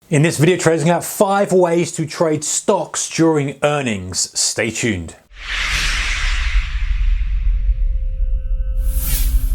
In this video, traders are going to have 5 ways to trade stocks during earnings. Stay tuned.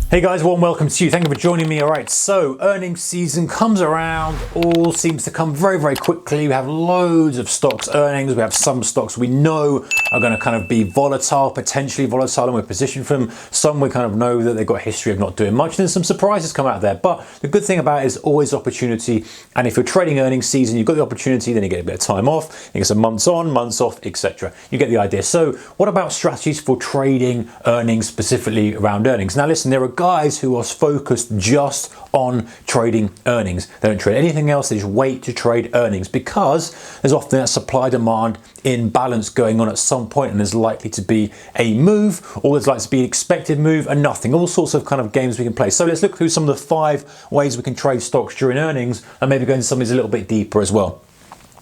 Hey guys, warm welcome to you. Thank you for joining me. All right, so earnings season comes around, all seems to come very, very quickly. We have loads of stocks earnings. We have some stocks we know are going to kind of be volatile, potentially volatile, and we're positioned for them. Some we kind of know that they've got a history of not doing much. And then some surprises come out there. But the good thing about it is always opportunity. And if you're trading earnings season, you've got the opportunity, then you get a bit of time off. You get some months on, months off, etc. You get the idea. So what about strategies for trading earnings, specifically around earnings? Now listen, there are guys who are focused just on trading earnings. They don't trade anything else, they just wait to trade earnings because there's often that supply-demand imbalance going on at some point, and there's likely to be a move, or there's likely to be an expected move and nothing. All sorts of kind of games we can play. So let's look through some of the 5 ways we can trade stocks during earnings, and maybe go into some of these a little bit deeper as well.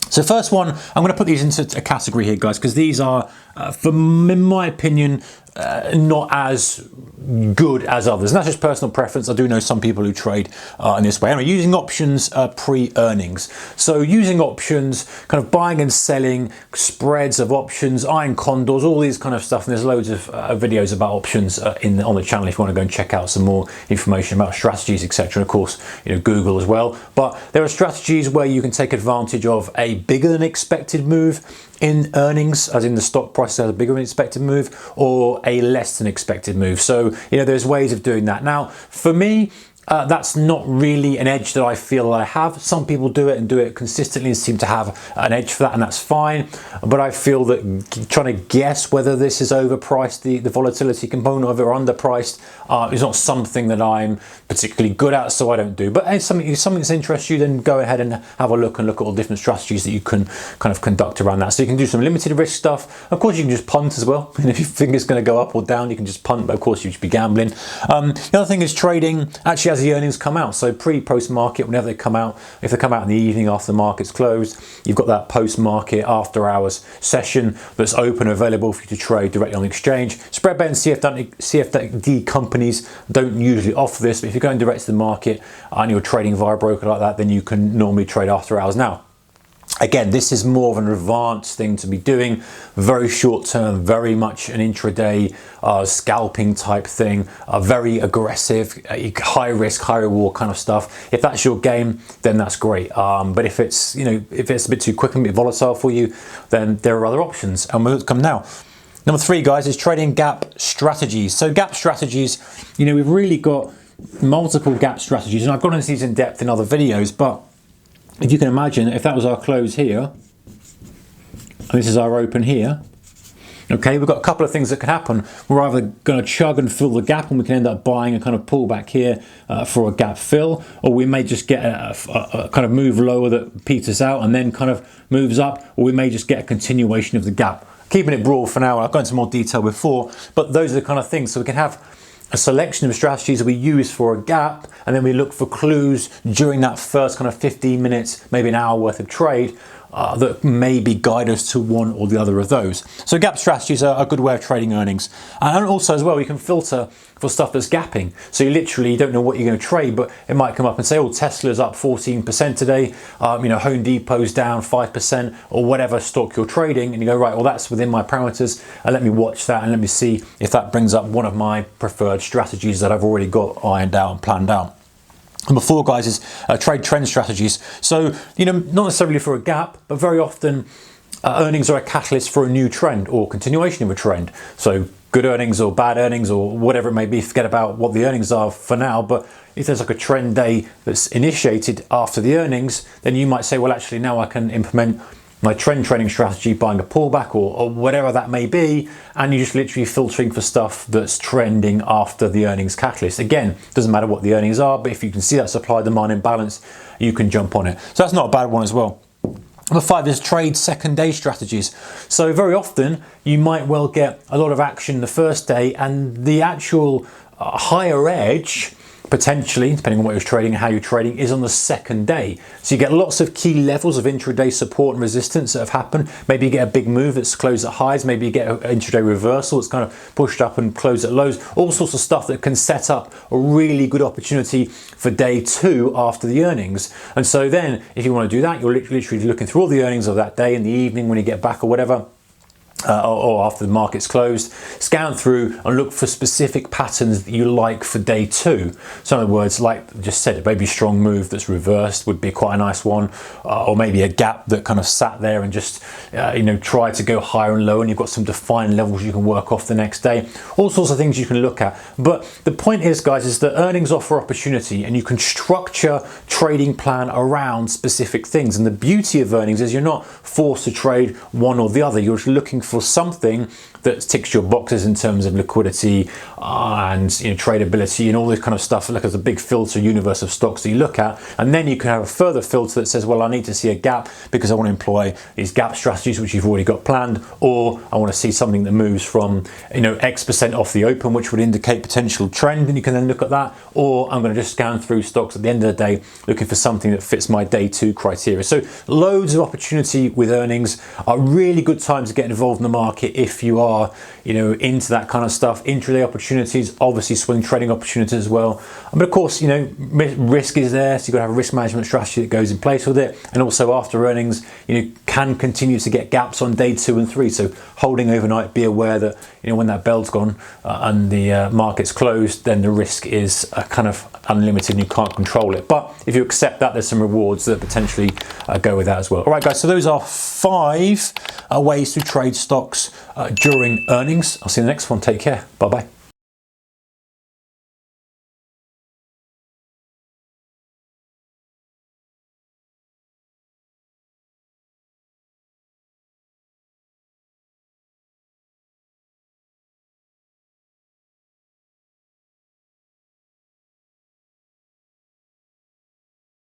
So first one, I'm going to put these into a category here, guys, because these are, in my opinion, not as good as others. And that's just personal preference. I do know some people who trade in this way. Anyway, using options pre-earnings. So using options, kind of buying and selling, spreads of options, iron condors, all these kind of stuff. And there's loads of videos about options on the channel if you want to go and check out some more information about strategies, etc. And of course, Google as well. But there are strategies where you can take advantage of a bigger than expected move in earnings, as in the stock price has a bigger than expected move, or a less than expected move. So there's ways of doing that. Now for me, that's not really an edge that I feel I have. Some people do it and do it consistently and seem to have an edge for that, and that's fine. But I feel that trying to guess whether this is overpriced, the volatility component of it, or underpriced, is not something that I'm particularly good at, so I don't do. But if something that interests you, then go ahead and have a look and look at all different strategies that you can kind of conduct around that. So you can do some limited risk stuff. Of course, you can just punt as well. And if you think it's going to go up or down, you can just punt, but of course you should be gambling. The other thing is trading actually as the earnings come out. So pre-post market, whenever they come out, if they come out in the evening after the market's closed, you've got that post-market after hours session that's open and available for you to trade directly on the exchange. Spread bet and CFD companies don't usually offer this, but if you're going direct to the market and you're trading via a broker like that, then you can normally trade after hours. Now again, this is more of an advanced thing to be doing, very short term, very much an intraday scalping type thing, very aggressive, high risk, high reward kind of stuff. If that's your game, then that's great. But if it's if it's a bit too quick and a bit volatile for you, then there are other options, and we'll come now. Number 3, guys, is trading gap strategies. So gap strategies, we've really got multiple gap strategies, and I've gone into these in depth in other videos, but if you can imagine, if that was our close here, and this is our open here, okay, we've got a couple of things that can happen. We're either going to chug and fill the gap, and we can end up buying a kind of pullback here for a gap fill, or we may just get a kind of move lower that peters out and then kind of moves up, or we may just get a continuation of the gap. Keeping it broad for now, I'll go into more detail before, but those are the kind of things. So we can have a selection of strategies that we use for a gap, and then we look for clues during that first kind of 15 minutes, maybe an hour worth of trade, that maybe guide us to one or the other of those. So gap strategies are a good way of trading earnings. And also as well, you can filter for stuff that's gapping. So you literally don't know what you're going to trade, but it might come up and say, oh, Tesla's up 14% today, Home Depot's down 5%, or whatever stock you're trading, and you go, right, well, that's within my parameters, and let me watch that and let me see if that brings up one of my preferred strategies that I've already got ironed out and planned out. Number 4, guys, is trade trend strategies. So, not necessarily for a gap, but very often earnings are a catalyst for a new trend or continuation of a trend. So good earnings or bad earnings or whatever it may be, forget about what the earnings are for now, but if there's like a trend day that's initiated after the earnings, then you might say, well, actually now I can implement my trend trading strategy, buying a pullback or whatever that may be, and you're just literally filtering for stuff that's trending after the earnings catalyst. Again, doesn't matter what the earnings are, but if you can see that supply demand imbalance, you can jump on it. So that's not a bad one as well. Number 5 is trade second day strategies. So very often you might well get a lot of action the first day, and the actual higher edge potentially, depending on what you're trading and how you're trading, is on the second day. So you get lots of key levels of intraday support and resistance that have happened. Maybe you get a big move that's closed at highs. Maybe you get an intraday reversal that's kind of pushed up and closed at lows. All sorts of stuff that can set up a really good opportunity for day two after the earnings. And so then if you want to do that, you're literally looking through all the earnings of that day in the evening when you get back or whatever. Or after the market's closed, scan through and look for specific patterns that you like for day two. So in other words, like I just said, a maybe strong move that's reversed would be quite a nice one, or maybe a gap that kind of sat there and just tried to go higher and lower, and you've got some defined levels you can work off the next day. All sorts of things you can look at. But the point is, guys, is that earnings offer opportunity, and you can structure trading plan around specific things. And the beauty of earnings is you're not forced to trade one or the other. You're just looking for something that ticks your boxes in terms of liquidity and tradability and all this kind of stuff. Look at the big filter universe of stocks that you look at, and then you can have a further filter that says, well, I need to see a gap because I want to employ these gap strategies which you've already got planned, or I want to see something that moves from X% off the open, which would indicate potential trend, and you can then look at that. Or I'm going to just scan through stocks at the end of the day looking for something that fits my day two criteria. So loads of opportunity with earnings. Are really good times to get involved in the market if you are into that kind of stuff. Intraday opportunities, obviously swing trading opportunities as well. But of course, risk is there, so you've got to have a risk management strategy that goes in place with it. And also after earnings, can continue to get gaps on day 2 and 3. So holding overnight, be aware that when that bell's gone and the market's closed, then the risk is kind of unlimited and you can't control it. But if you accept that, there's some rewards that potentially go with that as well. All right, guys, so those are 5 ways to trade stocks during earnings. I'll see you in the next one. Take care. Bye-bye.